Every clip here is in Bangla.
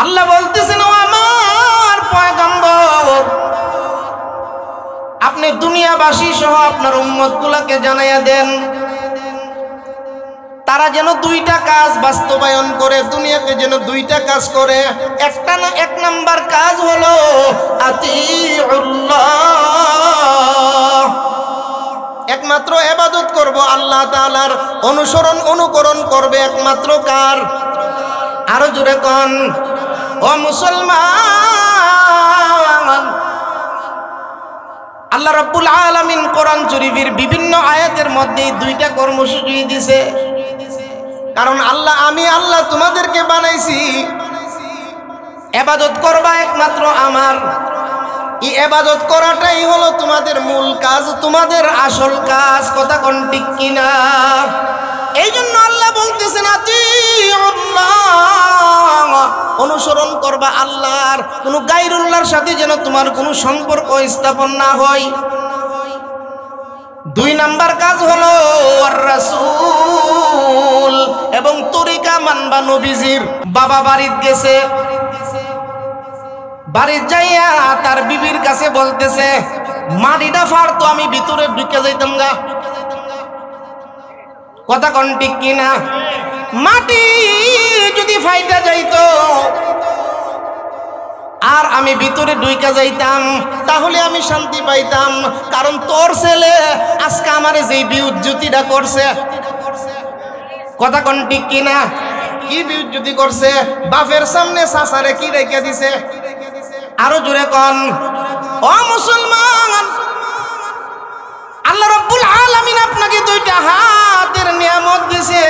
আল্লাহ বলতেছেন, ও আমার পয়গম্বর, আপনি দুনিয়াবাসী সহ আপনার উম্মতগুলোকে জানাইয়া দেন তারা যেন দুইটা কাজ বাস্তবায়ন করে, দুনিয়াতে যেন দুইটা কাজ করে। এক নাম্বার কাজ হলো আতিউল্লাহ, একমাত্র ইবাদত করব আল্লাহ তাআলার, অনুকরণ করবে একমাত্র কার? আরো জোরে কোন, ও মুসলমান। আল্লাহ রাব্বুল আলামিন কোরআন শরীফের বিভিন্ন আয়াতের মধ্যে দুইটা কর্মসূচি দিয়েছে। কারণ আমি আল্লাহ তোমাদেরকে বানাইছি, ইবাদত করবা একমাত্র আমার। এই ইবাদত করাটাই হলো তোমাদের মূল কাজ, তোমাদের আসল কাজ। কথা কোন ঠিক কিনা? এই জন্য আল্লাহ বলতেছেন আতিউল্লাহ, অনুসরণ করবা আল্লাহর, কোনো গায়রুল্লাহর সাথে যেন তোমার কোনো সম্পর্ক স্থাপন না হয়। দুই নাম্বার কাজ হলো আর রাসূল, এবং তরিকা মানবা নবীজির। বাবা বাড়িতে গেছে, বাড়ির যাইয়া তার বিবির কাছে বলতেছে, মাটিটা ফাড়তো, আমি ভিতরে ঢুকে যাইতাম গা। কথা কোন ঠিক কিনা? মাটি যদি ফাইটা যাইতো আর আমি ভিতরে ঢুকে যাইতাম, তাহলে আমি শান্তি পাইতাম। কারণ তোর ছেলে আজকে আমার যে বিউজ্জতিটা করছে, কথা কোন ঠিক কিনা? কি বিউজ্জতি করছে? বাপের সামনে চাচারে কি রেখে দিছে? আরো জোরে কোন, ও মুসলমান। আল্লাহ রাব্বুল আলামিন আপনাকে দুইটা হাতের নিয়ামত দিছে,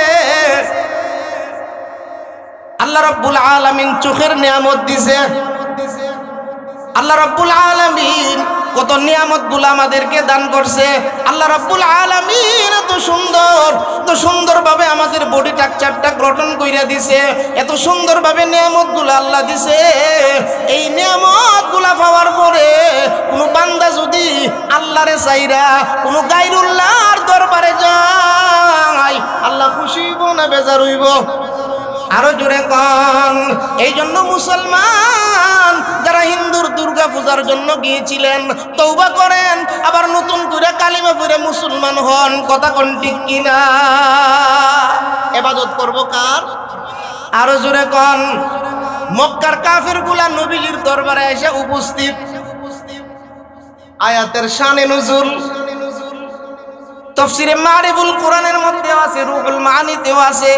আল্লাহ রাব্বুল আলামিন চোখের নিয়ামত দিছে, আল্লাহ রাব্বুল আলামিন কত নিয়ামতগুলো আমাদেরকে দান করছে। আল্লাহ রাব্বুল আলামিন এত সুন্দরভাবে আমাদের বডি স্ট্রাকচারটা গঠন কইরা দিছে, এত সুন্দরভাবে নিয়ামতগুলো আল্লাহ দিছে। এই নিয়ামতগুলো পাওয়ার পরে কোনো বান্দা যদি আল্লাহরে চাইরা কোনো গায়রুল্লাহর দরবারে যায়, আল্লাহ খুশি হইব না বেজার হইব? আরো জোরে কোন। এই জন্য মুসলমান যারা হিন্দুর দুর্গা পূজার জন্য গিয়েছিলেন, তওবা করেন, আবার নতুন করে কালিমা পড়ে মুসলমান হন। কথা কোন ঠিক কিনা? ইবাদত করব কার? আরো জোরে কোন। মক্কার কাফেরগুলা নবীজির দরবারে এসে উপস্থিত। আয়াতের শানে নুজুল তাফসীরে মারিফুল কোরআনের মধ্যে আছে, রুহুল মানিতেও আছে।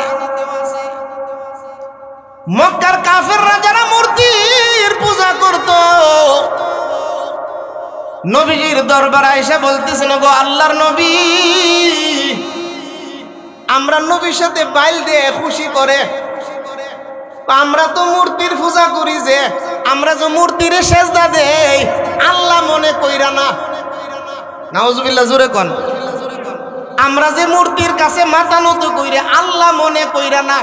মক্কার কাফেররা যারা মূর্তির পূজা করত, নবীজির দরবারে এসে বলতেছেন, গো আল্লাহর নবী, আমরা নবীর সাথে বাইল দিয়ে খুশি করে, আমরা তো মূর্তির পূজা করি, যে আমরা যে মূর্তির সেজদা দেই, আল্লাহ মনে কইরা না। নাউজুবিল্লাহ, জোরে কোন। আমরা যে মূর্তির কাছে মাথা নত কইরে, আল্লাহ মনে কইরা না।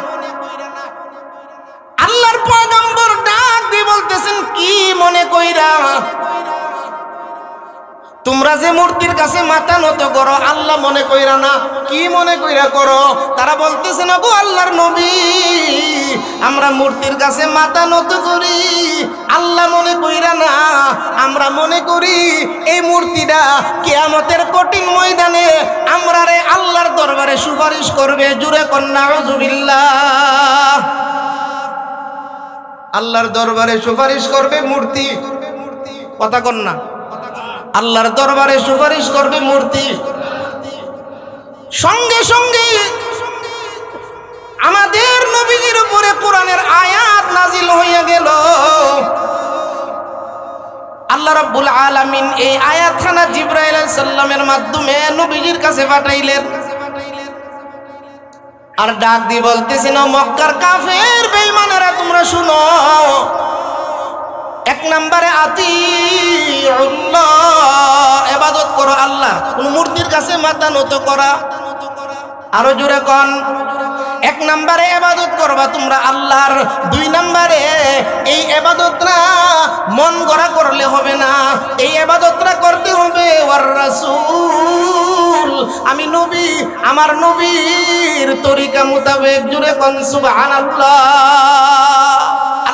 আল্লাহর পয়গম্বর ডাক দিয়ে বলতেছেন, কি মনে কইরা? তোমরা যে মূর্তির কাছে মাথা নত করো, আল্লাহ মনে কইরা না, কি মনে কইরা করো? তারা বলতেছেন, গো আল্লাহর নবী, আমরা মূর্তির কাছে মাথা নত করি, আল্লাহ মনে কইরা না। আমরা মনে করি এই মূর্তিটা কিয়ামতের কঠিন ময়দানে আমরারে আল্লাহর দরবারে সুপারিশ করবে। জুরে কোন নাউজুবিল্লাহ। আল্লাহর দরবারে সুপারিশ করবে মূর্তি। কথা কোন না? আল্লাহর দরবারে সুপারিশ করবে মূর্তি। সঙ্গে সঙ্গে আমাদের নবীজির উপরে কোরআনের আয়াত নাজিল হইয়া গেল। আল্লাহ রাব্বুল আলামিন এই আয়াতখানা জিবরাইল আলাইহিস সালামের মাধ্যমে নবীজির কাছে পাঠাইলেন। আর ডাক দিয়ে বলতেছেন, মক্কার কাফের বেঈমানেরা, তোমরা শুনো, এক নম্বরে আতিউল্লাহ, ইবাদত করো আল্লাহ, কোন মূর্তির কাছে মাথা নত করা। আরো জোরে কোন। এক নম্বরে ইবাদত করবা তোমরা আল্লাহর। দুই নম্বরে এই ইবাদতটা মন গড়া করলে হবে না, এই ইবাদতটা করতে হবে ওয়ার রাসূল, আমি নবী, আমার নবীর তরিকা মোতাবেক। জোরে কোন সুবহানাল্লাহ।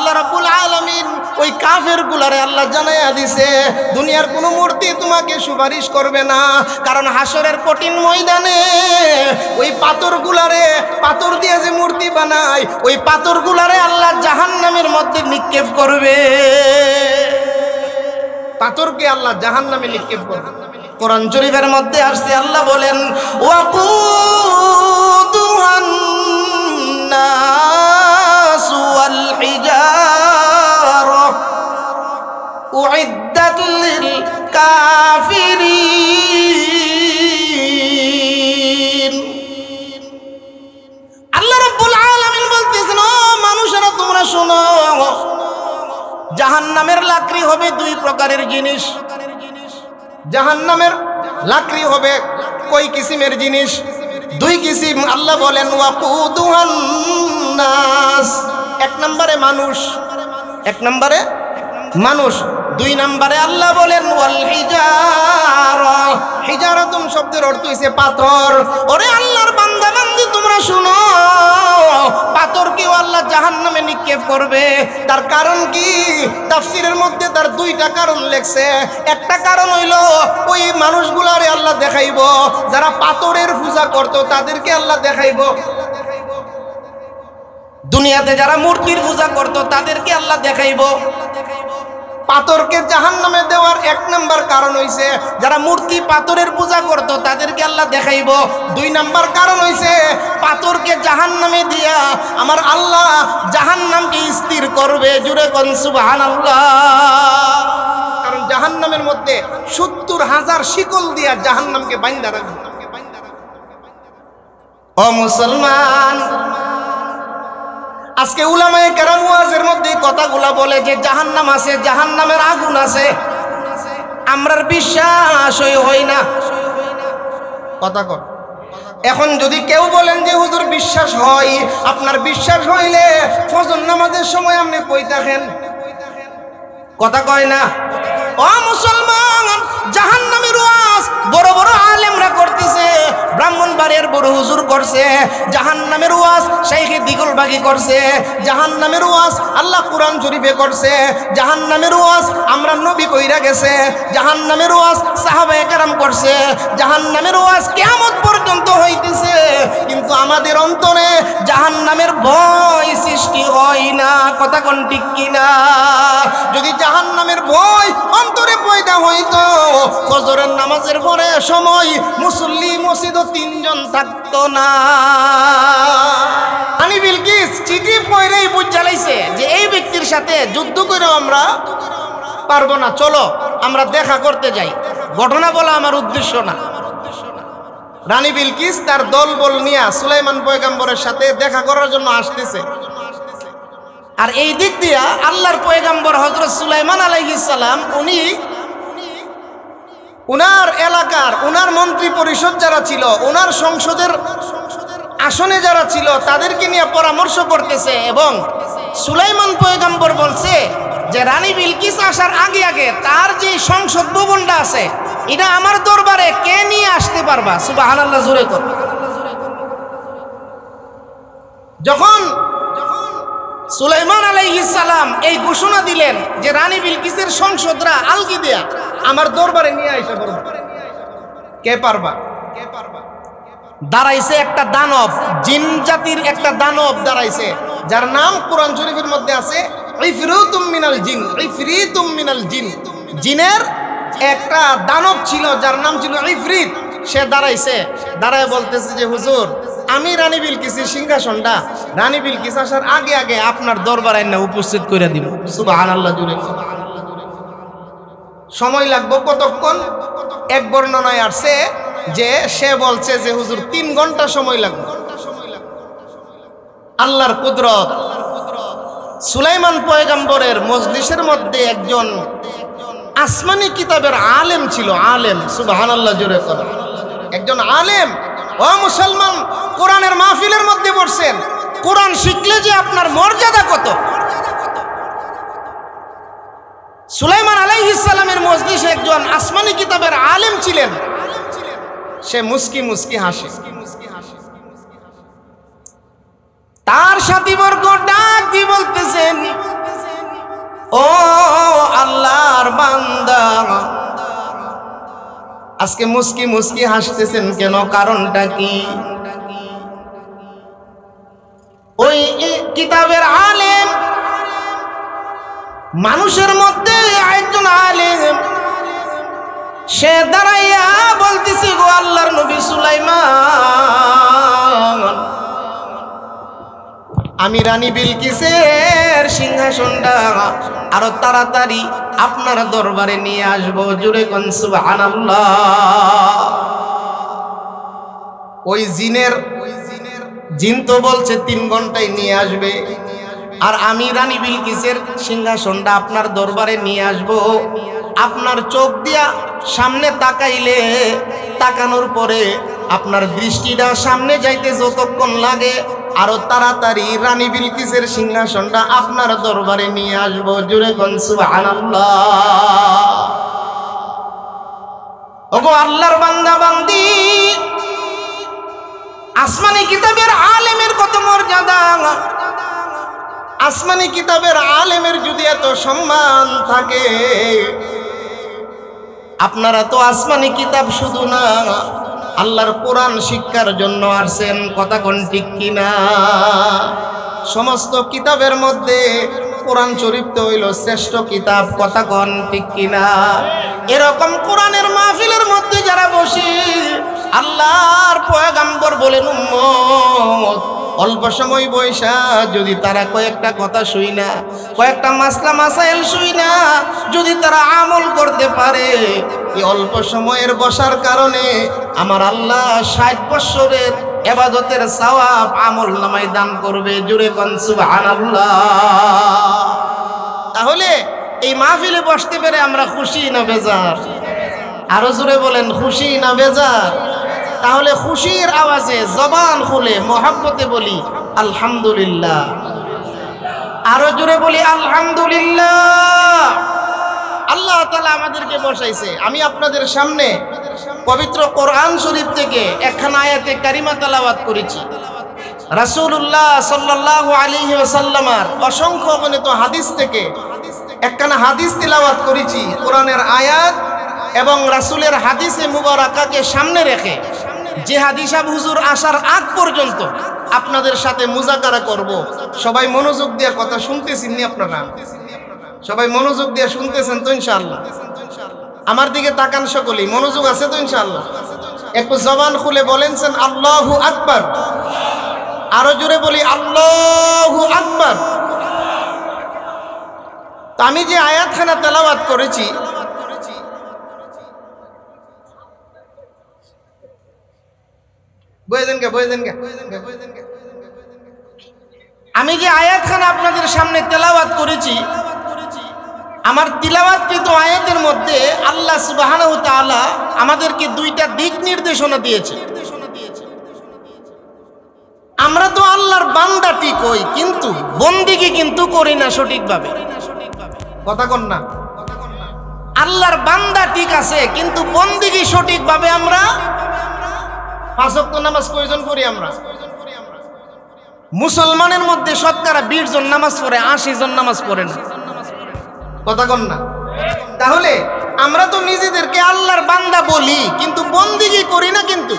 আল্লাহ রাব্বুল আলামিন ওই কাফেরগুলারে আল্লাহ জানাইয়া দিছে দুনিয়ার কোনো মূর্তি তোমাকে সুপারিশ করবে না, কারণ হাসরের কঠিন ময়দানে ওই পাথরগুলারে, পাথর দিয়ে যে মূর্তি বানায় ওই পাথরগুলারে আল্লাহ জাহান্নামের মধ্যে নিক্ষেপ করবে। পাথরকে আল্লাহ জাহান্নামে নিক্ষেপ করবে। কোরআন শরীফের মধ্যে আসছে আল্লাহ বলেন ওয়াকুদুহান নাস ওয়াল হিজারা উইদ্দাত লিল কাফিরিন। আল্লাহ রাব্বুল আলামিন বলতেছেন ও মানুষেরা তোমরা শোনো, জাহান্নামের লাকড়ি হবে দুই প্রকারের জিনিস। জাহান্নামের লাকড়ি হবে কয় কিসিমের জিনিস? দুই কিসিম। আল্লাহ বলেন ওয়াকুদুহান নাস, এক নম্বরে মানুষ, এক নম্বরে মানুষ। দুই নম্বরে আল্লাহ বলেন ওয়াল হিজারা, হিজারাতুন শব্দের অর্থ হইছে পাথর। ওরে আল্লাহর বান্দা বান্দি তোমরা শুনো, পাথরকেও আল্লাহ জাহান্নামে নিক্ষেপ করবে। তার কারণ কি? তাফসীরের মধ্যে তার দুইটা কারণ লেখছে। একটা কারণ হইল ওই মানুষগুলারে আল্লাহ দেখাইব যারা পাথরের পূজা করত, তাদেরকে আল্লাহ দেখাইব। দুনিয়াতে যারা মূর্তির পূজা করত তাদেরকে আল্লাহ দেখাইব। পাথরকে জাহান্নামে দেওয়ার এক নাম্বার কারণ হইছে যারা মূর্তি পাথরের পূজা করত তাদেরকে আল্লাহ দেখাইব। দুই নাম্বার কারণ হইছে পাথরকে জাহান্নামে দিয়া আমার আল্লাহ জাহান্নামকে স্থির করবে। জুড়ে কোন সুবহানাল্লাহ। কারণ জাহান্নামের মধ্যে ৭০,০০০ শিকল দিয়া জাহান্নামকে বাইন্ধা রাখবে। ও মুসলমান, আজকে উলামায়ে কেরাম ওয়াজের মধ্যে কথাগুলা বলে যে জাহান্নাম আছে, জাহান্নামের আগুন আছে, আমরার বিশ্বাসই হয় না। কথা কর। এখন যদি কেউ বলেন যে হুজুর বিশ্বাস হয়, আপনার বিশ্বাস হইলে ফজর নামাজের সময় আপনি কই থাকেন? কথা কয় না। ও মুসলমান, জাহান্নামের ওয়াজ বড় বড় আলেমরা করতেছে, ব্রাহ্মণবাড়িয়ার বড় হুজুর করছে। জাহান্নামের ওয়াজ শাইখে দিগলবাগি করছে। জাহান্নামের ওয়াজ আল্লাহ কুরআন শরীফে করছে। জাহান্নামের ওয়াজ আমরা নবী কইরা গেছে। জাহান্নামের ওয়াজ সাহাবায়ে কেরাম করছে। জাহান্নামের ওয়াজ কিয়ামত পর্যন্ত হইতেছে, কিন্তু আমাদের অন্তরে জাহান্নামের ভয় সৃষ্টি হয় না। কথা কোন ঠিক কিনা? যদি জাহান্নামের ভয় অন্তরে পয়দা হইতো, ফজরের নামাজের পরে সময় মুসল্লি মসজিদও ৩ জন থাকতো না। রানী বিলকিস চিঠি পড়েই বুঝ জ্বালাইছে যে এই ব্যক্তির সাথে যুদ্ধ করেও আমরা পারবো না, চলো আমরা দেখা করতে যাই। ঘটনা বলা আমার উদ্দেশ্য না। রানী বিলকিস তার দলবল নিয়ে সুলাইমান পয়গম্বরের সাথে দেখা করার জন্য আসতেছে। আর এই দিক দিয়া আল্লাহর পয়গম্বর হযরত সুলাইমান আলাইহিস সালাম উনি উনার এলাকার উনার মন্ত্রী পরিষদ যারা ছিল, উনার সংসদের আসনে যারা ছিল তাদেরকে নিয়ে পরামর্শ করতেছে। এবং সুলাইমান পয়গম্বর বলছে যে রানী বিলকিস আসার আগে আগে তার যে সংসদ ভবনটা আছে এটা আমার দরবারে কে নিয়ে আসতে পারবা? সুবহানাল্লাহ, জোরে কর। যখন সুলাইমান আলাইহিস সালাম এই ঘোষণা দিলেন যে রানী বিলকিসের সংসদরা আলগি দিয়া আমার দরবারে নিয়ে আইসা বলবো, কে পারবা? দাঁড়াইছে একটা দানব, জিন জাতির একটা দানব দাঁড়াইছে, যার নাম কোরআন শরীফের মধ্যে আছে ইফরিতুম মিনাল জিন। ইফরিতুম মিনাল জিন, জিনের একটা দানব ছিল যার নাম ছিল ইফরিত। সে দাঁড়াইছে, দাঁড়ায় বলতেছে যে হুজুর, আমি রানী বিলকিসের সিংহাসনটা রানী বিলকিস আসার আগে আগে আপনার দরবারে না উপস্থিত করে দিব। সুবহানাল্লাহ, জুড়ে সময় লাগবে কতক্ষণ? এক বর্ণনায় আসছে যে সে বলছে যে হুজুর 3 ঘন্টা সময় লাগবে। আল্লাহর কুদরত। সুলাইমান পয়গম্বরের মজলিসের মধ্যে একজন আসমানি কিতাবের আলেম ছিল, আলেম। সুবহানাল্লাহ, জোরে করে। একজন আলেম। ও মুসলমান, কোরআনের মাহফিলের মধ্যে বসছেন, কোরআন শিখলে যে আপনার মর্যাদা কত। সুলাইমান আলাইহিস সালামের মজলিসে একজন আসমানি কিতাবের আলেম ছিলেন। সে মুস্কি মুস্কি হাসে। তার সাথীবর্গ ডাক দিয়ে বলতেছেন, বান্দা। আজকে মুস্কি মুস্কি হাসতেছেন কেন? কারণটা কি? ওই কিতাবের আলেম, মানুষের মধ্যে একজন আলেম, সে দাঁড়াইয়া বলতেছে, গো আল্লাহর নবী সুলাইমান, আমি রানী বিলকিসের সিংহাসনটা আরো তাড়াতাড়ি আপনার দরবারে নিয়ে আসবো। জুরে কোন সুবহানাল্লাহ। ওই জিন তো বলছে 3 ঘন্টায় নিয়ে আসবে, আর আমি রানী বিলকিসের সিংহাসনটা আপনার দরবারে নিয়ে আসবো। আপনার চোখ দিয়া সামনে তাকাইলে, তাকানোর পরে আপনার দৃষ্টিটা সামনে যাইতে যতক্ষণ লাগে, আরো তাড়াতাড়ি রানী বিলকিসের সিংহাসনটা আপনার দরবারে নিয়ে আসবো। জুরে কোন সুবহানাল্লাহ। ওগো আল্লাহর বান্দা বান্দি, আসমানি কিতাবের আলেমের কত মর্যাদা, আসমানি কিতাবের আলেমের যদি এত সম্মান থাকে, আপনারা তো আসমানি কিতাব শুধু না, আল্লাহর কোরআন শিক্ষার জন্য আসছেন। কথা কোন ঠিক কিনা? সমস্ত কিতাবের মধ্যে কোরআন শরীফ তো হইল শ্রেষ্ঠ কিতাব। কথা কোন ঠিক কিনা? এরকম কোরআনের মাহফিলের মধ্যে যারা বসে, আল্লাহর পয়গম্বর বলেন, উম্মত অল্প সময় বৈশা যদি তারা কয়েকটা কথা শুই না, কয়েকটা মাসলা মাসাইল শুই না, যদি তারা আমল করতে পারে, এই অল্প সময়ের বসার কারণে আমার আল্লাহ 60 বছরের ইবাদতের সওয়াব আমল নামায় দান করবে। জুরে কোন সুবহানাল্লাহ। তাহলে এই মাহফিলে বসতে পেরে আমরা খুশি না বেজার? আরো জোরে বলেন, খুশি না বেজার? তাহলে খুশির আওয়াজে জবান খুলে মহব্বতে বলি আলহামদুলিল্লাহ। আরো জোরে বলি আলহামদুলিল্লাহ। আল্লাহ তাআলা আমাদেরকে বসাইছে। আমি আপনাদের সামনে পবিত্র কোরআন শরীফ থেকে একখানা আয়াতে কারিমা তেলাওয়াত করেছি। রাসূলুল্লাহ সাল্লাল্লাহু আলাইহি ওয়াসাল্লামের অসংখ্য অগণিত হাদিস থেকে একখানা হাদিস তেলাওয়াত করেছি। কোরআনের আয়াত এবং রাসূলের হাদিসে মুবারাকাকে সামনে রেখে যে হাদিস হুজুর আসার আগ পর্যন্ত আপনাদের সাথে মুজাকারা করব। সবাই মনোযোগ দিয়ে কথা শুনতেছেন নি? আপনারা সবাই মনোযোগ দিয়ে শুনতেছেন তো ইনশাআল্লাহ? আমার দিকে তাকান সকলেই। মনোযোগ আছে তো ইনশাআল্লাহ? একটু জবান খুলে বলেনছেন আল্লাহু আকবার। আরো জোরে বলি আল্লাহু আকবার। তো আমি যে আয়াতখানা তেলাওয়াত করেছি, আমি যে আয়াতখানা আপনাদের সামনে তেলাওয়াত করেছি, আমার তিলাওয়াতকৃত আয়াতের মধ্যে আল্লাহ সুবহানাহু ওয়া তাআলা আমাদেরকে 2টা দিক নির্দেশনা দিয়েছে। আমরা তো আল্লাহর বান্দা ঠিক হই, কিন্তু বন্দিগি কিন্তু করি না সঠিকভাবে। কথা কন না? আল্লাহর বান্দা ঠিক আছে, কিন্তু বন্দিগি সঠিকভাবে আমরা 5 ওয়াক্ত নামাজ কয়জন পড়ি? আমরা মুসলমানের মধ্যে শতকরা 20 জন নামাজ পড়ে, 80 জন নামাজ পড়ে না। কথা কন না? তাহলে আমরা তো নিজেদেরকে আল্লাহর বান্দা বলি, কিন্তু বন্দিগি করি না। কিন্তু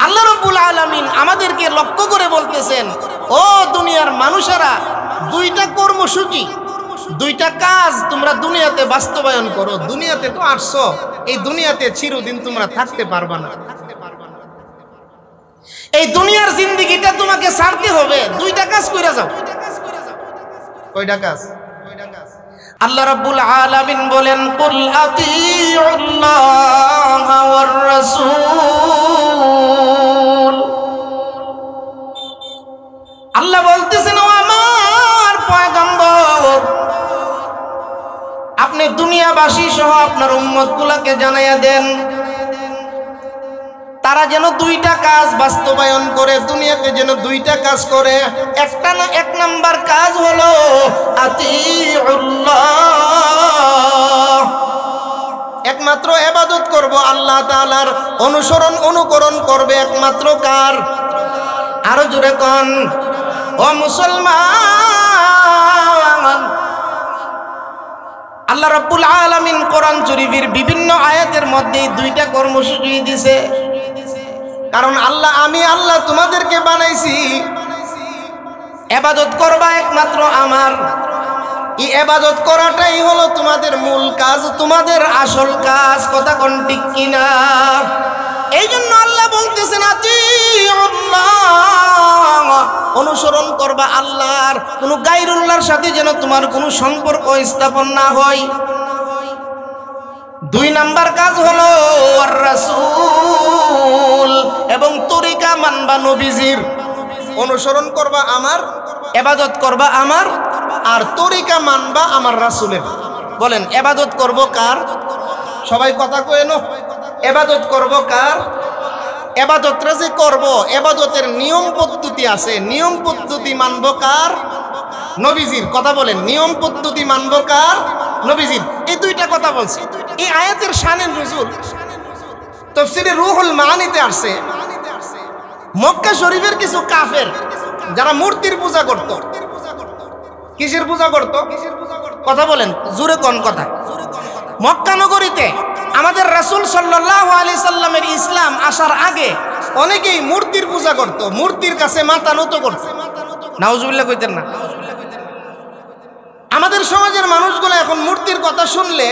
আল্লাহ রাব্বুল আলামিন আমাদেরকে লক্ষ্য করে বলতেছেন, ও দুনিয়ার মানুষেরা, 2টা কর্মসূচি, 2টা কাজ তোমরা দুনিয়াতে বাস্তবায়ন করো। দুনিয়াতে তো আসছো, এই দুনিয়াতে চিরদিন তোমরা থাকতে পারবা না। এই দুনিয়ার জিন্দেগিটা তোমাকে ছাড়তে হবে। 2টা কাজ কইরা যাও। কয়টা কাজ? আল্লাহ রাব্বুল আলামিন বলেন, কুল আতিউল্লাহ ওয়ার রাসূল। আল্লাহ বলতেছেন, ও আমার পয়গম্বর, আপনি দুনিয়াবাসী সহ আপনার উম্মতগুলোকে জানাইয়া দেন, তারা যেন 2টা কাজ বাস্তবায়ন করে, দুনিয়াতে যেন 2টা কাজ করে। এক নাম্বার কাজ হলো আতিউল্লাহ, একমাত্র ইবাদত করব আল্লাহ তাআলার, অনুকরণ করবে একমাত্র কার? আরো জোরে কোন, ও মুসলমান, আল্লাহ রাব্বুল আলামিন কোরআন শরীফের বিভিন্ন আয়াতের মধ্যে দুইটা কর্মসূচি দিয়েছে। কারণ আমি আল্লাহ তোমাদেরকে বানাইছি, ইবাদত করবা একমাত্র আমার। এই ইবাদত করাটাই হলো তোমাদের মূল কাজ, তোমাদের আসল কাজ। কথা কোন ঠিক কিনা? এই জন্য আল্লাহ বলতেছেন অনুসরণ করবা আল্লাহর, কোনো গায়রুল্লাহর সাথে যেন তোমার কোনো সম্পর্ক স্থাপন না হয়। 2 নাম্বার কাজ হলো আর রাসূল, এবং তরিকা মানবা নবীজির। অনুসরণ করবা আমার, ইবাদত করবা আমার, আর তরিকা মানবা আমার রাসূলের। বলেন ইবাদত করব কার? সবাই কথা কয় না, ইবাদত করব কার? ইবাদতটা যে করব, ইবাদতের নিয়ম পদ্ধতি আছে, নিয়ম পদ্ধতি মানব কার? নবীজির। কথা বলেন, নিয়ম পদ্ধতি মানব কার? নবীজির। এই দুইটা কথা বলছি। এই আয়াতের শানে নুজুল তাফসীরে রুহুল মাআনিতে আসছে, মক্কা শরীফের কিছু কাফের যারা মূর্তির পূজা করত। কিসের পূজা করত? কথা বলেন, জোরে কোন কথা। মক্কা নগরীতে আমাদের রাসূল সাল্লাল্লাহু আলাইহি সাল্লামের ইসলাম আসার আগে অনেকেই মূর্তির পূজা করত, মূর্তির কাছে মাথা নত করত। নাউজুবিল্লাহ কইতেন না? আমাদের সমাজের মানুষগুলো এখন মূর্তির কথা শুনলে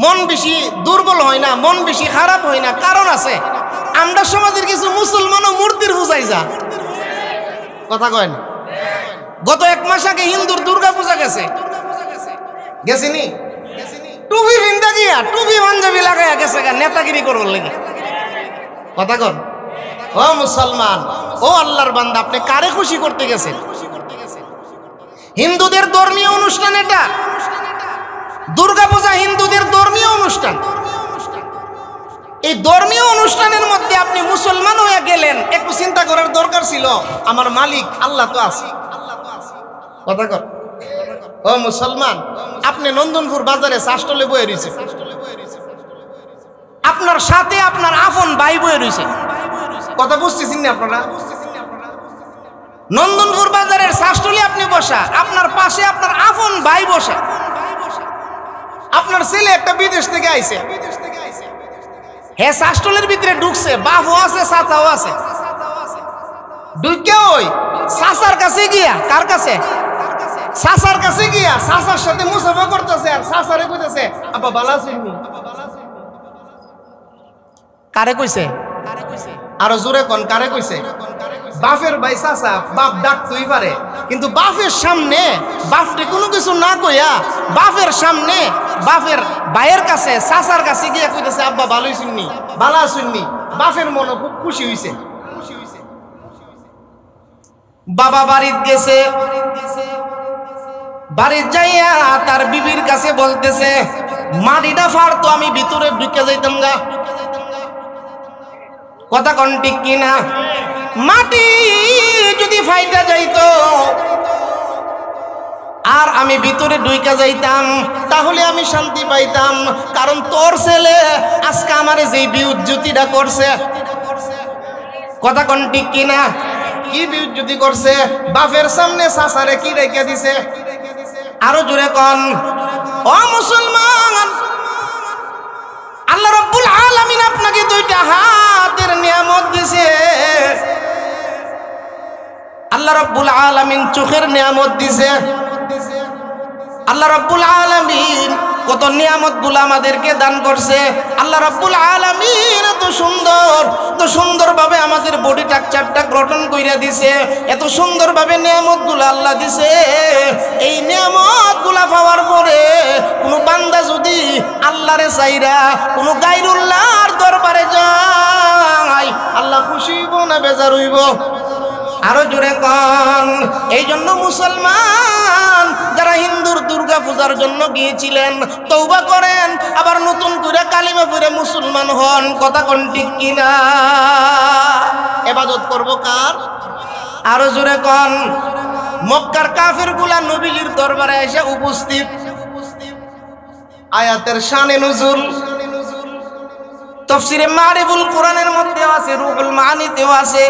মন বেশি দুর্বল হয় না, মন বেশি খারাপ হয় না। কারণ আছে, আমরা সমাজের কিছু মুসলমানও মূর্তির পূজায় যা। কথা কয় না? গত 1 মাস আগে হিন্দুর দুর্গা পূজা গেছিনি? টুপি ভিন্দা গিয়া, টুপি পাঞ্জাবি লাগাইয়া গেছে গা, নেতাগিরি করবার লেগে। কথা কন ও মুসলমান, ও আল্লাহর বান্দা, আপনি কারে খুশি করতে গেছেন? হিন্দুদের ধর্মীয় অনুষ্ঠান এটা। দুর্গা পূজা হিন্দুদের ধর্মীয় অনুষ্ঠান। এই ধর্মীয় অনুষ্ঠানের মধ্যে আপনি মুসলমান হয়ে গেলেন, একটু চিন্তা করার দরকার ছিল, আমার মালিক আল্লাহ তো আছে। কথা কর ও মুসলমান, আপনি নন্দনপুর বাজারে শাসটলে বয়ে রয়েছে, আপনার সাথে আপনার আপন ভাই বয়ে রয়েছে। কথা বুঝতেছেন না আপনারা? নন্দনপুর বাজারের শাসটলে আপনি বসা, আপনার পাশে আপনার আপন ভাই বসা। আপনার ছেলে একটা বিদেশ থেকে আইছে, হে শাসটলের ভিতরে ঢুকছে, বাপও আছে চাচাও আছে। ঢুকে ওই চাচার কাছে গিয়া, কার কাছে? চাচার কাছে গিয়া চাচার সাথে মুসাফা করতেছে, আর চাচারে কইতেছে আব্বা ভালো আছেন? কারে কইছে? আরো জোরে কোন, কারে কইছে? বাপের ভাই চাচা, বাপ ডাকতেই পারে, কিন্তু বাপের সামনে বাপরে কোনো কিছু না কইয়া বাপের সামনে বাপের ভাইয়ের কাছে চাচার কাছে গিয়া কইতেছে আব্বা ভালো হইছেননি, ভালো আছেননি। বাপের মনে খুব খুশি হইছে। বাবা বাড়িতে গেছে, বাড়ির যাইয়া তার বিবির কাছে বলতেছে মাটিটা ফাড়তো, আমি ভিতরে ঢুকে যাইতাম গা। কথা কোন ঠিক কিনা? মাটি যদি ফাইটা যাইতো আর আমি ভিতরে ঢুকে যাইতাম, তাহলে আমি শান্তি পাইতাম। কারণ তোর ছেলে আজকে আমারে যেই বিউজ্জতিটা করছে, কথা কোন ঠিক কিনা? কি বিউজ্জতি করছে? বাপের সামনে চাচারে কি রেখে দিছে? আরো জোরে কোন ও মুসলমান, আল্লাহ রাব্বুল আলামিন আপনাকে 2টা হাতের নিয়ামত দিছে। আল্লাহ রাব্বুল আলামিন চোখের নিয়ামত দিছে। আল্লাহ রাব্বুল আলামিন কত নিয়ামতগুলো আমাদেরকে দান করছে। আল্লাহ রাব্বুল আলামিন এত সুন্দরভাবে আমাদের বডি স্ট্রাকচারটা গঠন কইরা দিছে, এত সুন্দরভাবে নিয়ামতগুলো আল্লাহ দিছে। এই নিয়ামতগুলো পাওয়ার পরে কোনো বান্দা যদি আল্লাহরে চাইরা কোনো গায়রুল্লাহর দরবারে যায়, আল্লাহ খুশি হইব না বেজার হইব? আরো জোরে কন। এই জন্য মুসলমান যারা হিন্দুর দুর্গা পূজার জন্য গিয়েছিলেন, তওবা করেন, আবার নতুন করে কালিমা পড়ে মুসলমান হন। কথা কোন ঠিক কিনা? ইবাদত করব কার? আরো জোরে কন। মক্কার কাফেরগুলা নবীজির দরবারে এসে উপস্থিত। আয়াতের শানে নুজুল তাফসীরে মারিফুল কোরআনের মধ্যেও আছে, রুহুল মাআনিতেও আছে।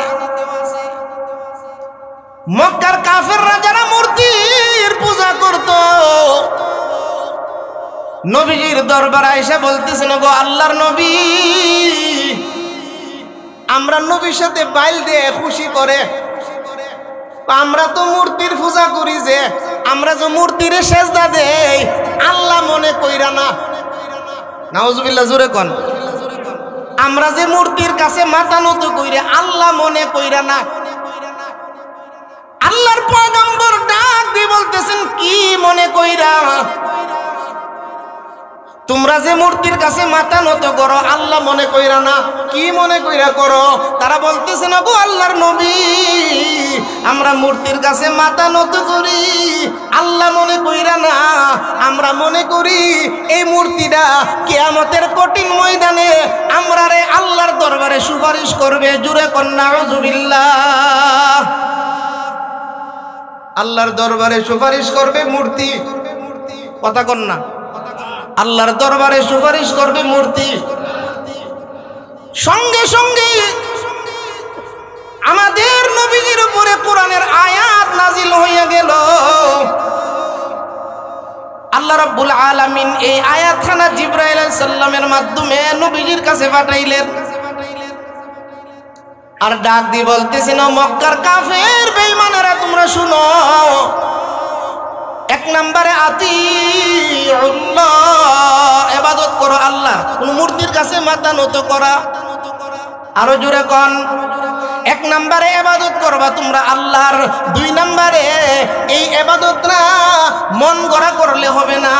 মক্কার কাফেররা যারা মূর্তির পূজা করত, নবীজির দরবারে এসে বলতেছেন, গো আল্লাহর নবী, আমরা নবীর সাথে বাইল দিয়ে খুশি করে, আমরা তো মূর্তির পূজা করি, যে আমরা যে মূর্তির সেজদা দেই আল্লাহ মনে কইরা না। নাউজুবিল্লাহ, জোরে কোন। আমরা যে মূর্তির কাছে মাথা নত কইরে আল্লাহ মনে কইরা না। আল্লাহর পয়গম্বর ডাক দিয়ে বলতেছেন, কি মনে কইরা? তোমরা যে মূর্তির কাছে মাথা নত করো আল্লাহ মনে কইরা না, কি মনে কইরা করো? তারা বলতেছে, না গো আল্লাহর নবী, আমরা মূর্তির কাছে মাথা নত করি আল্লাহ মনে কইরা না, আমরা মনে করি এই মূর্তিটা কিয়ামতের কঠিন ময়দানে আমরা রে আল্লাহর দরবারে সুপারিশ করবে। জুরে কন্যা নাউজুবিল্লাহ, আল্লাহর দরবারে সুপারিশ করবে মূর্তি। কথা কন্যা, আল্লাহর দরবারে সুপারিশ করবে মূর্তি। সঙ্গে সঙ্গে আমাদের নবীজির উপরে কোরআনের আয়াত নাজিল হইয়া গেল। আল্লাহ রাব্বুল আলামিন এই আয়াতখানা জিবরাইল আলাইহিস সালামের মাধ্যমে নবীজির কাছে পাঠাইলেন। আর ডাক দিয়ে বলতেছেন, মক্কার কাফের বেঈমানেরা তোমরা শুনো, এক নম্বরে আতিউল্লাহ, ইবাদত করো আল্লাহ, কোন মূর্তির কাছে মাথা নত করা। আরো জোরে কোন। এক নম্বরে ইবাদত করবা তোমরা আল্লাহর। দুই নম্বরে এই ইবাদতটা মন গড়া করলে হবে না,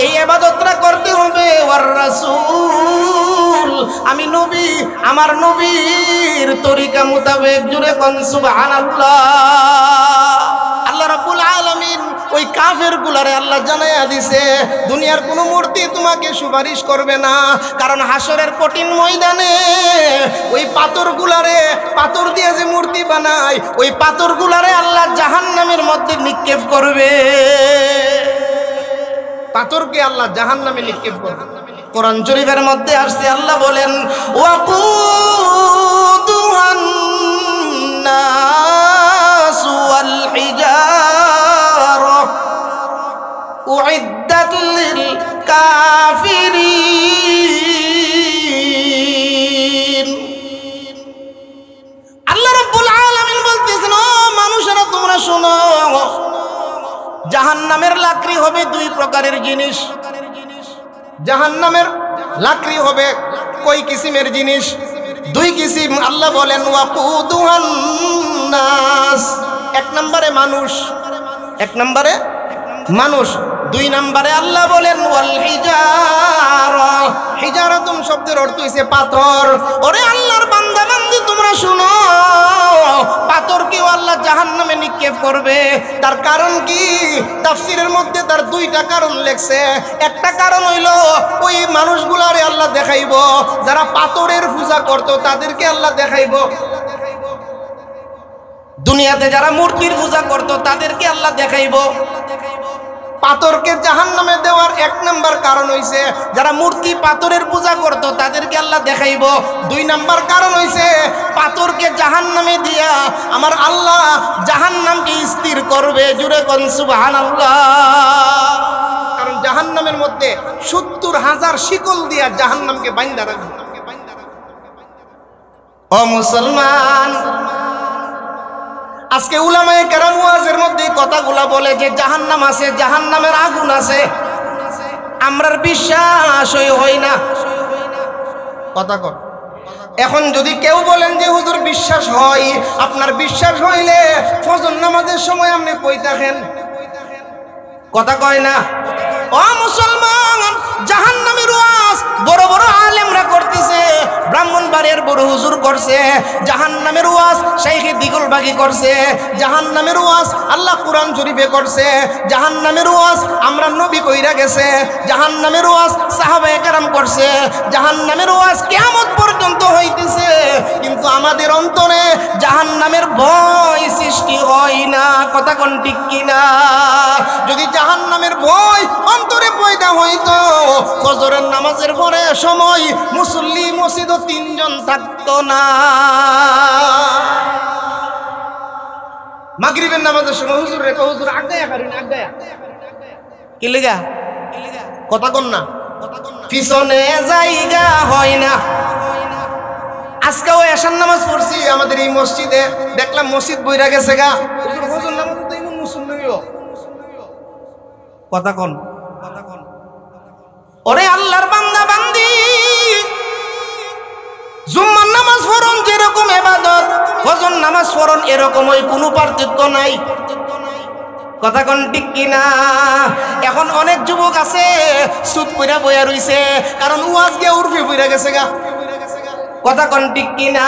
এই ইবাদতটা করতে হবে ওয়ার রাসূল, আমি নবী, আমার নবীর তরিকা মোতাবেক। জোরে কোন সুবহানাল্লাহ। আল্লাহ রাব্বুল আলামিন ওই কাফের গুলারে আল্লাহ জানাইয়া দিছে, দুনিয়ার কোনো মূর্তি তোমাকে সুপারিশ করবে না, কারণ হাসরের কঠিন ময়দানে ওই পাথর গুলারে, পাথর দিয়ে যে মূর্তি বানায় ওই পাথর গুলারে আল্লাহ জাহান্নামের মধ্যে নিক্ষেপ করবে। পাথরকে আল্লাহ জাহান্নামে নিক্ষেপ করবে। কোরআন শরীফের মধ্যে আসছে, আল্লাহ বলেন, ওয়াকুদুহান নাস ওয়াল হিজারা উইদ্দাত লিল কাফিরিন। আল্লাহ রাব্বুল আলামিন বলতেছেন, ও মানুষেরা তোমরা শোনো, জাহান্নামের লাকড়ি হবে দুই প্রকারের জিনিস। জাহান্নামের লাকড়ি হবে কয় কিসিমের জিনিস? দুই কিসিম। আল্লাহ বলেন, ওয়াকুদুহান নাস, এক নম্বরে মানুষ, এক নম্বরে মানুষ। দুই নম্বরে আল্লাহ বলেন ওয়াল হিজারা, হিজারাতুন শব্দের অর্থ হইছে পাথর। ওরে আল্লাহর বান্দা বান্দি তোমরা শুনো, পাথরকেও আল্লাহ জাহান্নামে নিক্ষেপ করবে। তার কারণ কি? তাফসীরের মধ্যে তার দুইটা কারণ লেখছে। একটা কারণ হইল ওই মানুষগুলারে আল্লাহ দেখাইব, যারা পাথরের পূজা করত তাদেরকে আল্লাহ দেখাইব। দুনিয়াতে যারা মূর্তির পূজা করত তাদেরকে আল্লাহ দেখাইব। পাথরকে জাহান্নামে দেওয়ার এক নাম্বার কারণ হইছে যারা মূর্তি পাথরের পূজা করত তাদেরকে আল্লাহ দেখাইব। দুই নাম্বার কারণ হইছে পাথরকে জাহান্নামে দিয়া আমার আল্লাহ জাহান্নামকে স্থির করবে। জুড়ে কোন সুবহানাল্লাহ। কারণ জাহান্নামের মধ্যে ৭০,০০০ শিকল দিয়া জাহান্নামকে বাইন্ধা রাখবে। ও মুসলমান, আজকে উলামায়ে কেরাম ওয়াজের মধ্যে কথাগুলা বলে যে জাহান্নাম আছে, জাহান্নামের আগুন আছে, আমরার বিশ্বাসই হয় না। কথা কর। এখন যদি কেউ বলেন যে হুজুর বিশ্বাস হয়, আপনার বিশ্বাস হইলে ফজর নামাজের সময় আপনি কই থাকেন? কথা কয় না। ও মুসলমান, জাহান্নামের ওয়াজ বড় বড় আলেমরা করতেছে, ব্রাহ্মণবাড়িয়ার বড় হুজুর করছে, জাহান্নামের ওয়াজ শাইখে দিগলবাগি করছে, জাহান্নামের ওয়াজ আল্লাহ কুরআন শরীফে করছে, জাহান্নামের ওয়াজ আমরা নবী কইরা গেছে, জাহান্নামের ওয়াজ সাহাবায়ে কেরাম করছে, জাহান্নামের ওয়াজ কিয়ামত পর্যন্ত হইতেছে, কিন্তু আমাদের অন্তরে জাহান্নামের ভয় সৃষ্টি হয় না। কথা কোন ঠিক কিনা? যদি জাহান্নামের ভয় অন্তরে পয়দা হইতো, ফজরের নামাজের পরে সময় মুসল্লি মসজিদও ৩ জন থাকতো না। মাগরিবের নামাজের সময় হুজুর রেখো, হুজুর আগায়া করেন, আগায়া কি লাগা কথা কন না, পিছনে জায়গা হয় না। আজকেও এশার নামাজ পড়ছি আমাদের এই মসজিদে, দেখলাম মসজিদ বইরা গেছে গা। কথা কন, ওরে আল্লাহর বান্দা বান্দি, জুম্মার নামাজ পড়ন যেরকম ইবাদত, ফজর নামাজ পড়ন এরকম, ওই কোনো পার্থক্য নাই। কথা কোন ঠিক কিনা? এখন অনেক যুবক আছে সুদ কইরা বইয়া রইছে, কারণ ওয়াজ গিয়া উর্ফে বইরা গেছে গা। কথা কোন ঠিক কিনা?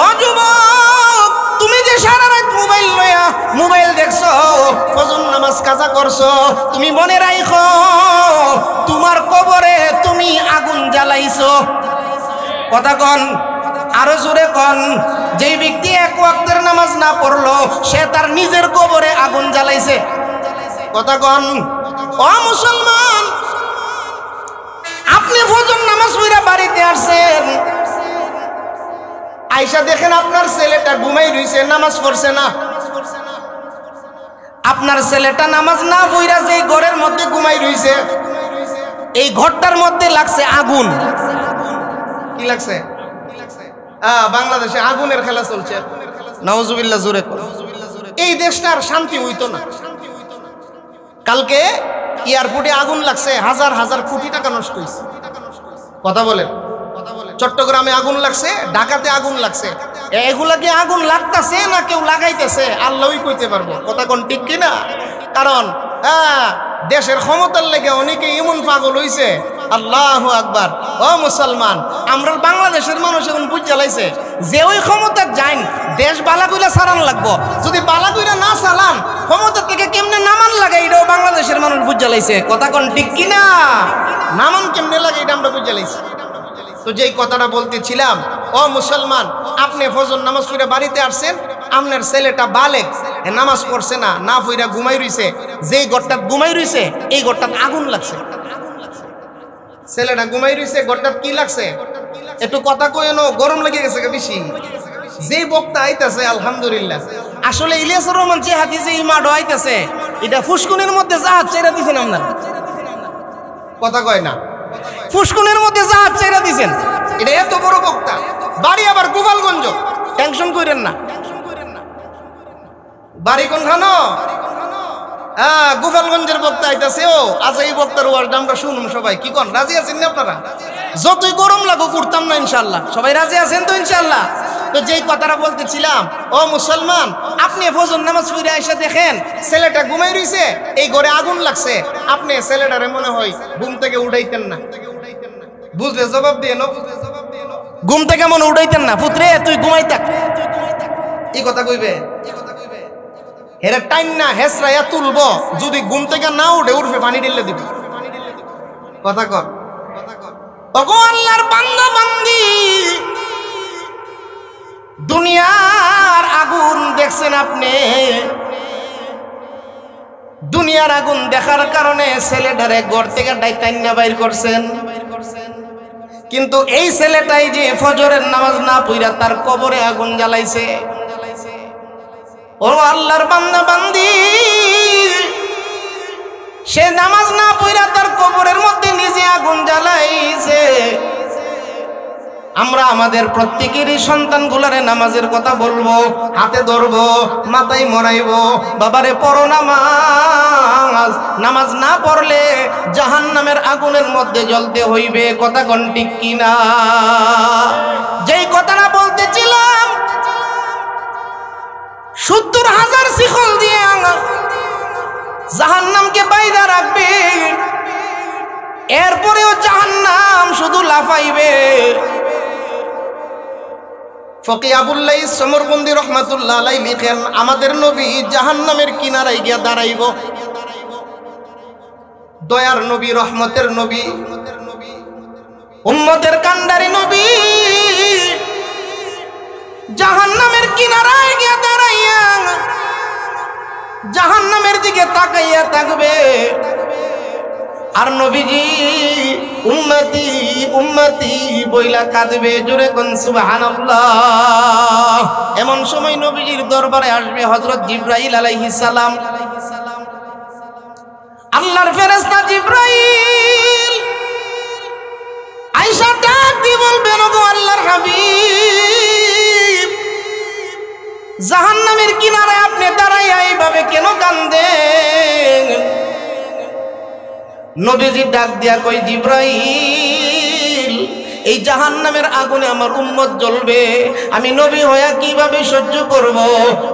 ও যুবক, তুমি যে সারা রাত মোবাইল লইয়া মোবাইল দেখছো, ফজর নামাজ কাজা করছো, তুমি মনে রাখো তোমার কবরে তুমি আগুন জ্বালাইছো। কথা কন, আরো জোরে কন। যেই ব্যক্তি এক ওয়াক্তের নামাজ না পড়লো, সে তার নিজের কবরে আগুন জ্বালাইছে। কথা কন। ও মুসলমান, আপনি ফজর নামাজ পড়া বাড়িতে আসছেন, আইসা দেখেন আপনার ছেলেটা ঘুমাই রইছে, নামাজ পড়ছে না। আপনার ছেলেটা নামাজ না পড়া যে ঘরের মধ্যে ঘুমাই রইছে, এই ঘরটার মধ্যে লাগছে আগুন। কি লাগছে? বাংলাদেশে আগুনের খেলা চলছে। নাউজুবিল্লাহ, জোরে কর। এই দেশটা আর শান্তি হইতো না। কালকে এয়ারপোর্টে আগুন লাগছে, হাজার হাজার কোটি টাকা নষ্ট হয়েছে। কথা বলেন। চট্টগ্রামে আগুন লাগছে, ঢাকাতে আগুন লাগছে। এগুলা কি আগুন লাগতেছে না কেউ লাগাইতেছে? আল্লাহই কইতে পারবো। কথা কোন ঠিক কিনা? কারণ দেশের ক্ষমতার লেগে অনেকে এমন পাগল হইছে, আল্লাহু আকবার। ও মুসলমান, আমরা বাংলাদেশের মানুষ এখন বুঝ জ্বালাইছে যে ওই ক্ষমতা যাইন, দেশ বালাগুলা সারান লাগবো। যদি বালাগুলা না চালান, ক্ষমতা থেকে কেমনে নামান লাগে এটাও বাংলাদেশের মানুষ বুঝ জ্বালাইছে। কথা কোন ঠিক কিনা? নামান কেমনে লাগে এটা আমরা বুঝ জ্বালাইছি। তো যেই কথাটা বলতেছিলাম, ও মুসলমান, আপনি ফজর নামাজ পড়ে বাড়িতে আসছেন, আপনার ছেলেটা বালেগ, নামাজ পড়ছে না, না পড়া ঘুমাই রইছে। যেই ঘরটা ঘুমাই রইছে, এই ঘরটা আগুন লাগছে। ছেলেটা ঘুমাই রইছে, ঘরটা কি লাগছে? একটু কথা কইনো, গরম লেগে গেছে বেশি। যেই বক্তা আইতাছে, আলহামদুলিল্লাহ, আসলে ইলিয়াসুর রহমান যে হাদিসে ইমাডো আইতাছে, এটা ফুসকুনের মধ্যে জাহাজ ছেড়ে দিছেন আপনারা। কথা কয় না, ফুসকুনের মধ্যে জাহাজ ছেড়ে দিছেন। এটা এত বড় বক্তা, বাড়ি আবার গোপালগঞ্জ। টেনশন করেন না, বাড়ি কোনখানো? গোপালগঞ্জের বক্তা আইতাছে। ও আচ্ছা, এই বক্তার ওয়ার্ডটা আমরা শুনুন সবাই। কি কন, রাজি আছেন না আপনারা? যতই গরম লাগো করতাম না ইনশাল্লাহ। সবাই রাজি আছেন তো ইনশাল্লাহ? তো যেই কথাটা বলতেছিলাম, ও মুসলমান, আপনি ফজর নামাজ পড়ে এসে দেখেন ছেলেটা ঘুমাই রইছে, এই ঘরে আগুন লাগছে। আপনি ছেলেটারে মনে হয় ঘুম থেকে উঠাইতেন না। বুঝলে জবাব দিয়ে নো, ঘুম থেকে মনে উঠাইতেন না। পুত্রে তুই ঘুমাই থাক, এই কথা কইবে। হেরে টাইম না হেসরাইয়া তুলবো, যদি ঘুম থেকে না উঠে উঠবে পানি ঢেলে দিব। কথা কর। ওগো আল্লাহর বান্দা বান্দি, দুনিয়ার আগুন দেখছেন আপনি, দুনিয়ার আগুন দেখার কারণে ছেলেটারে ঘর থেকে টাইনা বাইর করছেন। কিন্তু এই ছেলেটাই যে ফজরের নামাজ না পড়া তার কবরে আগুন জ্বালাইছে। ও আল্লাহর বান্দা বান্দি, সে নামাজ না পড়া তার কবরের মধ্যে নিজে আগুন জ্বালাইছে। আমরা আমাদের প্রত্যেকেরই সন্তানগুলারে নামাজের কথা বলবো, হাতে ধরবো, মাথায় মরাইবো, বাবারে পড়ো নামাজ। নামাজ না পড়লে জাহান্নামের আগুনের মধ্যে জ্বলতে হইবে। কথা কোন ঠিক কিনা? যেই কথাটা বলতেছিলাম, ৭০,০০০ শিকল দিয়ে জাহান্নামকে বাইধা রাখবে, এরপরেও জাহান্নাম শুধু লাফাইবে। ফকি আবুল্লাহ সমরবন্দি রহমাতুল্লাহ আলাইহি লিখেন, আমাদের নবী জাহান্নামের কিনারায় গিয়া দাঁড়াইব। দয়ার নবী, রহমতের নবী, উম্মতের কান্ডারি নবী জাহান্নামের কিনারায় গিয়া দাঁড়াইয়া জাহান্নামের দিকে তাকাইয়া থাকবে। আর নবীজি উম্মতি উম্মতি বইলা কাঁদবে। জোরে কোন সুবহানাল্লাহ। এমন সময় নবীজির দরবারে আসবে হযরত জিবরাইল আলাইহিস সালাম। আল্লাহর ফেরেশতা জিবরাইল বলবেন ওগো আল্লাহর হাবিব, জাহান্নামের কিনারে আপনি দাঁড়াইয়া এইভাবে কেন কান্দেন? নবীজি ডাক দিয়া কই, জিবরাইল, এই জাহান্নামের আগুনে আমার উম্মত জ্বলবে, আমি নবী হইয়া কিভাবে সহ্য করব?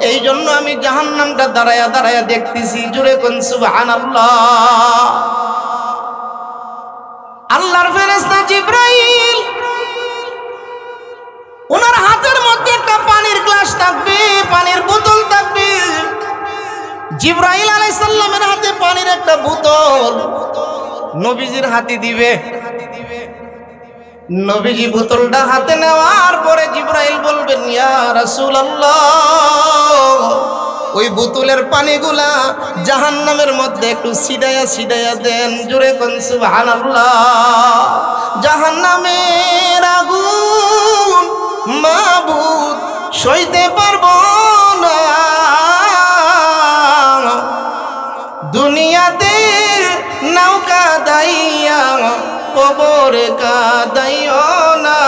এই জন্য আমি জাহান্নামটা দাঁড়ায়া দাঁড়ায়া দেখতেছি। জুড়ে কোন সুবহানাল্লাহ। আল্লাহর ফেরেশতা জিবরাইল, ওনার হাতের মধ্যে একটা পানির গ্লাস থাকবে, পানির বোতল থাকবে। জিবরাইল আলাইহিস সালামের হাতে পানির একটা বোতল নবীজির হাতে দিবে। নবীজি বোতলটা হাতে নেওয়ার পরে জিবরাইল বলবেন, ইয়া রাসূলুল্লাহ, ওই বোতলের পানিগুলা জাহান্নামের মধ্যে একটু ছিটাইয়া ছিটাইয়া দেন। জোরে কোন সুবহানাল্লাহ। জাহান্নামের আগুন মাবুদ সইতে পারবো না, দুনিয়াতে নৌকা দাইয়া কবরে কাদাইও না।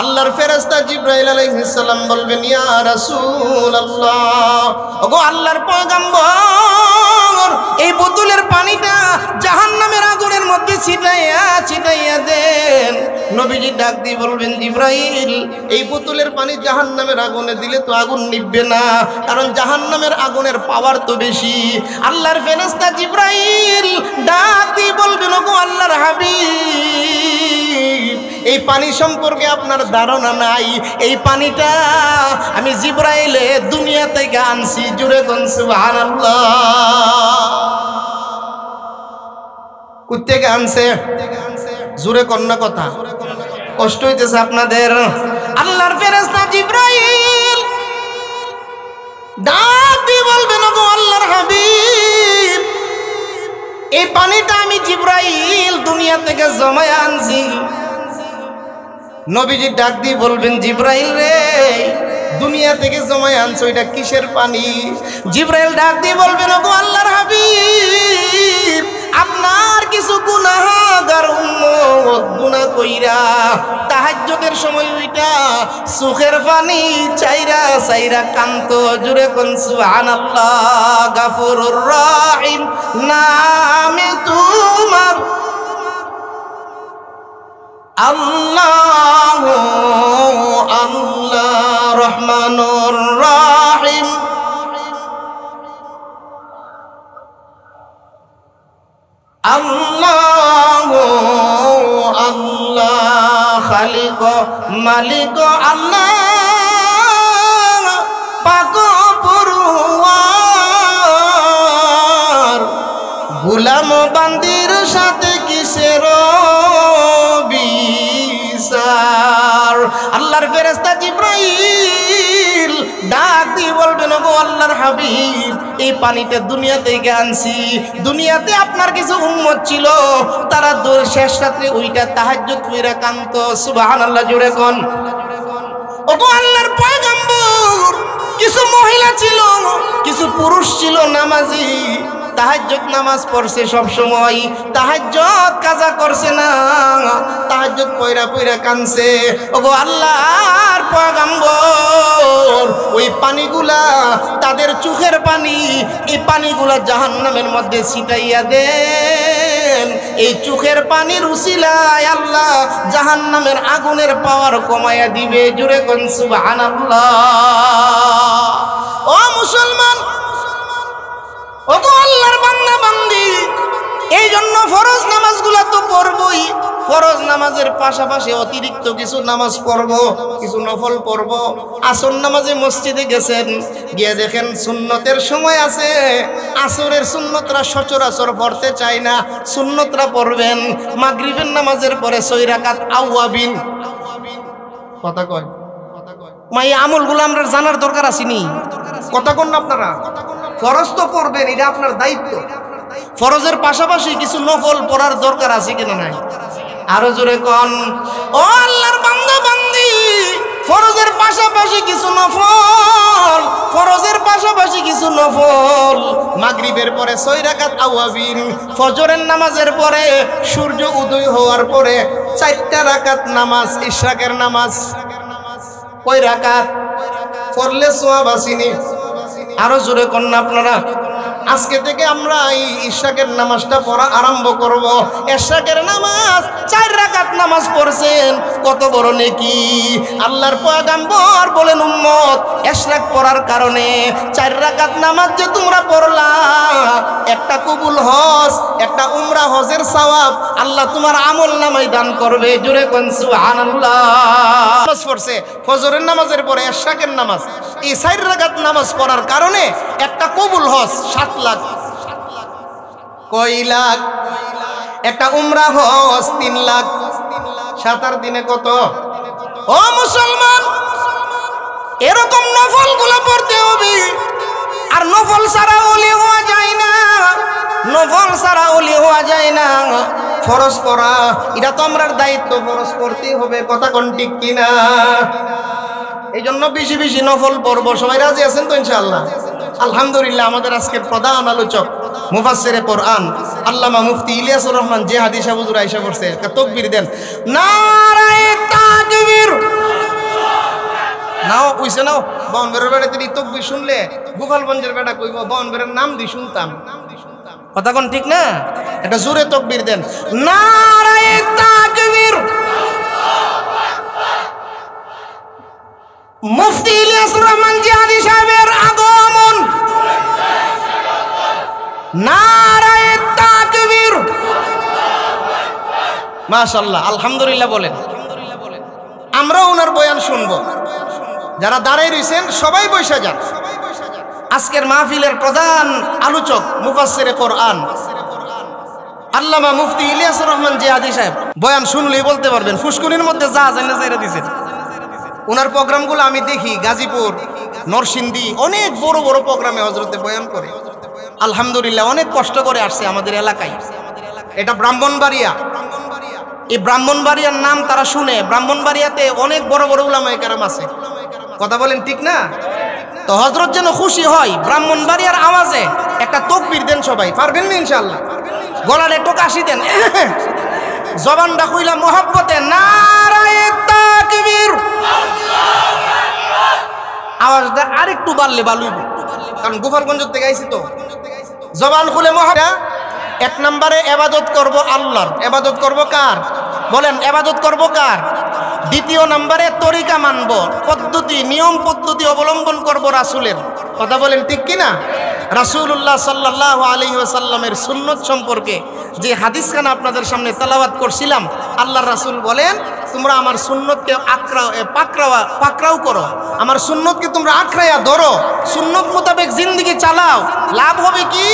আল্লাহর ফেরেশতা জিবরাইল আলাইহিস সালাম বলবেন, ইয়া রাসূলুল্লাহ, ওগো আল্লাহর পয়গম্বর, এই বোতলের পানিটা জাহান্নামের আগুনের মধ্যে ছিটাইয়া ছিটাইয়া দেন। নবীজি ডাক দিয়ে বলবেন, জিবরাইল, এই বোতলের পানি জাহান্নামের আগুনে দিলে তো আগুন নিভবে না, কারণ জাহান্নামের আগুনের পাওয়ার তো বেশি। আল্লাহর ফেরেশতা জিবরাইল ডাক দিয়ে বলবেন, ওগো আল্লাহর হাবিব, এই পানি সম্পর্কে আপনার ধারণা নাই, এই পানিটা আমি জিবরাইলে দুনিয়া থেকে আনছি। জুড়ে কোন সুবহানাল্লাহ। কোত্থেকে আনছে? জুড়ে কন্যা কথা, কষ্ট হইতেছে আপনাদের। আল্লাহর ফেরেশতা জিবরাইল ডাক দিয়ে বলবেন, ওগো আল্লাহর হাবিব, এই পানিটা আমি জিবরাইল দুনিয়া থেকে জমায় আনছি। নবীজি ডাক দিয়ে বলবেন, জিবরাইল রে, দুনিয়া থেকে জমায় আনছো, এটা কিসের পানি? জিবরাইল ডাক দিয়ে বলবেন, ওগো আল্লাহর হাবিব, আপনার কিছু গুনাহগার উম্মত গুনাহ কইরা তাহাজ্জুদের সময় ওইটা চোখের পানি চাইরা চাইরা কান্ত। জুড়ে কোন সুবহানাল্লাহ। গাফুরুর রহিম নামে তোমার আল্লাহ, আল্লাহ রহমানুর রহিম, আল্লাহ আল্লাহ খালিক মালিক, আল্লাহ পাক পরওয়ার, গোলাম বান্দির সাথে কিসের বিচার? আল্লাহর ফেরেশতা জিবরাইল ডাক দিয়ে বলবেন, ওগো আল্লাহর হাবিব, এই পানিটা দুনিয়া থেকে আনছি। দুনিয়াতে আপনার কিছু উম্মত ছিল, তারা শেষ রাত্রে ওইটা তাহাজ্জুদ কইরা কান্ত। সুবহানাল্লাহ। জোরে কোন। ওগো আল্লাহর পয়গম্বর, কিছু মহিলা ছিল, কিছু পুরুষ ছিল নামাজি, তাহাজ্জুদ নামাজ পড়ছে সব সময়, তাহাজ্জুদ কাজা করছে না, তাহাজ্জুদ পয়রা পয়রা কানছে। ওগো আল্লাহর পয়গম্বর, ওই পানিগুলা তাদের চোখের পানি, এই পানিগুলা জাহান্নামের মধ্যে ছিটাইয়া দেন। এই চোখের পানির উসিলায় আল্লাহ জাহান্নামের আগুনের পাওয়ার কমাইয়া দিবে। জুড়ে কোন সুবহানাল্লাহ। ও মুসলমান, ওগো আল্লাহর বান্দা বান্দি, এই জন্য ফরজ নামাজগুলা তো পড়বই, ফরজ নামাজের পাশাপাশি অতিরিক্ত কিছু নামাজ পড়ব, কিছু নফল পড়ব। আসর নামাজে মসজিদে গেছেন, গিয়ে দেখেন সুন্নতের সময় আছে, আসরের সুন্নতরা সচরাচর পড়তে চায় না, সুন্নতরা পড়বেন। মাগরিবের নামাজের পরে 6 রাকাত আওয়াবিন, কথা কয় মাই আমলগুলো আমরা জানার দরকার আসেনি, কথা কোন না আপনারা? ফরজ তো পড়বেন, এটা আপনার দায়িত্ব। ফরজের পাশাপাশি কিছু নফল পড়ার দরকার আছে কিনা নাই? আরো জোরে কোন। ও আল্লাহর বান্দা বান্দি, ফরজের পাশাপাশি কিছু নফল, ফরজের পাশাপাশি কিছু নফল। মাগরিবের পরে 6 রাকাত আওয়াবিন, ফজরের নামাজের পরে সূর্য উদয় হওয়ার পরে 4টা রাকাত নামাজ, ইশরাকের নামাজ। কয় রাকাত পড়লে সওয়াব আসেনি? আরো জোরে কোন না আপনারা। আজকে থেকে আমরা এই ইশরাকের নামাজটা পড়া আরম্ভ করব। ইশরাকের নামাজ 4 রাকাত নামাজ পড়ছেন, কত বড় নেকি। আল্লাহর পয়গম্বর বলেন, উম্মত ইশরাক পড়ার কারণে 4 রাকাত নামাজ যে তোমরা পড়লা, একটা কবুল হজ, একটা উমরা হজের সওয়াব আল্লাহ তোমার আমলনামায় দান করবে। জোরে কোন সুবহানাল্লাহ। নামাজ পড়ছে, ফজরের নামাজের পরে ইশরাকের নামাজ, এই 4 রাকাত নামাজ পড়ার কারণে একটা কবুল হজ 7 লাখ। কয় লাখ? একটা উমরা হজ 3 লাখ। 7 আর দিনে কত? ও মুসলমান, এরকম নফল গুলো পড়তে হবে। আর নফল ছাড়া ওলি হওয়া যায় না, নফল ছাড়া ওলি হওয়া যায় না। ফরজ পড়া এটা তো আমরার দায়িত্ব, ফরজ পড়তেই হবে। কথা কোন ঠিক কিনা? এই জন্য বেশি বেশি নফল পড়বো। সবাই রাজি আছেন তো ইনশাআল্লাহ? আলহামদুলিল্লাহ। আমাদের আজকের প্রধান আলোচক মুফাসসিরে কোরআন আল্লামা মুফতি ইলিয়াসুর রহমান যে হাদিস হুজুর আয়েশা পড়ছে, একটা তাকবীর দেন, নারায়ে তাকবীর। নাও কইছে নাও, বাউনবের বেড়া তিনি তাকবীর শুনলে গোপালগঞ্জের বেড়া কইব বাউনবের নাম দি শুনতাম। কথা কোন ঠিক না? একটা জোরে তাকবীর দেন, নারায়ে তাকবীর। মুফতি ইলিয়াসুর রহমান জিহাদি সাহেবের আগমন। নারায়ে তাকবীর। মাশাআল্লাহ, আলহামদুলিল্লাহ বলেন। আমরা ওনার বয়ান শুনবো। যারা দাঁড়ায় রয়েছেন সবাই বসে যান। আজকের মাহফিলের প্রধান আলোচক মুফাসসিরে কোরআন আল্লামা মুফতি ইলিয়াসুর রহমান জিহাদি সাহেব বয়ান শুনলেই বলতে পারবেন ফুসকুনির মধ্যে যা জানে যাইরা দিয়েছেন। ওনার প্রোগ্রামগুলো আমি দেখি, গাজীপুর, নরসিংদী, অনেক বড় বড় প্রোগ্রামে হযরতে বয়ান করে। আলহামদুলিল্লাহ, অনেক কষ্ট করে আসছে আমাদের এলাকায়। এটা ব্রাহ্মণবাড়িয়া। এই ব্রাহ্মণবাড়িয়ার নাম তারা শুনে, ব্রাহ্মণবাড়িয়াতে অনেক বড় বড় উলামায়ে কেরাম আছে। কথা বলেন ঠিক না? তো হযরত যেন খুশি হয় ব্রাহ্মণবাড়িয়ার আওয়াজে একটা তাকবীর দেন সবাই। পারবেন না ইনশাআল্লাহ? গলার একটু কাশি দেন, জবানটা কইলা মোহাব্বতে, নারায়ে তাকবীর। আওয়াজটা আরেকটু বাড়লে ভালো হইব, কারণ গোপালগঞ্জ থেকে আইছি তো। জবান খুলে মহারা। 1 নম্বরে ইবাদত করব আল্লাহর। ইবাদত করব কার? বলেন, ইবাদত করব কার? 2 নম্বরে তরিকা মানব, পদ্ধতি, নিয়ম পদ্ধতি অবলম্বন করব রাসূলের। কথা বলেন ঠিক কি না? রাসূলুল্লাহ সাল্লাল্লাহু আলাইহি ওয়াসাল্লামের সুন্নাত সম্পর্কে যে হাদিসখানা আপনাদের সামনে তেলাওয়াত করছিলাম, আল্লাহর রাসূল বলেন, তোমরা আমার সুন্নতকে পাকড়াও করো, আমার সুন্নতকে তোমরা আঁকড়াইয়া ধরো, সুন্নত মোতাবেক জিন্দেগি চালাও। লাভ হবে কি?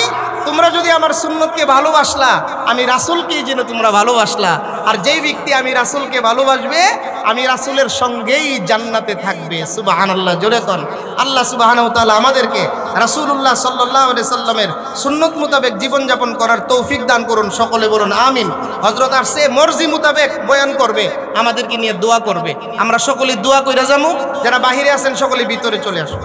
তোমরা যদি আমার সুন্নতকে ভালোবাসলা, আমি রাসূলকেই যেন তোমরা ভালোবাসলা। আর যেই ব্যক্তি আমি রাসূলকে ভালোবাসবে, আমি রাসূলের সঙ্গেই জান্নাতে থাকবে। সুবহানাল্লাহ, জোরে কোন। আল্লাহ সুবহানাহু ওয়া তাআলা আমাদেরকে রাসূলুল্লাহ সাল্লাল্লাহু আলাইহি সাল্লামের সুন্নত মোতাবেক জীবনযাপন করার তৌফিক দান করুন। সকলে বলুন আমিন। হযরত আসছে মর্জি মোতাবেক বয়ান করবে, আমাদেরকে নিয়ে দোয়া করবে। আমরা সকলে দোয়া কইরা যামু। যারা বাহিরে আছেন সকলে ভিতরে চলে আসুন।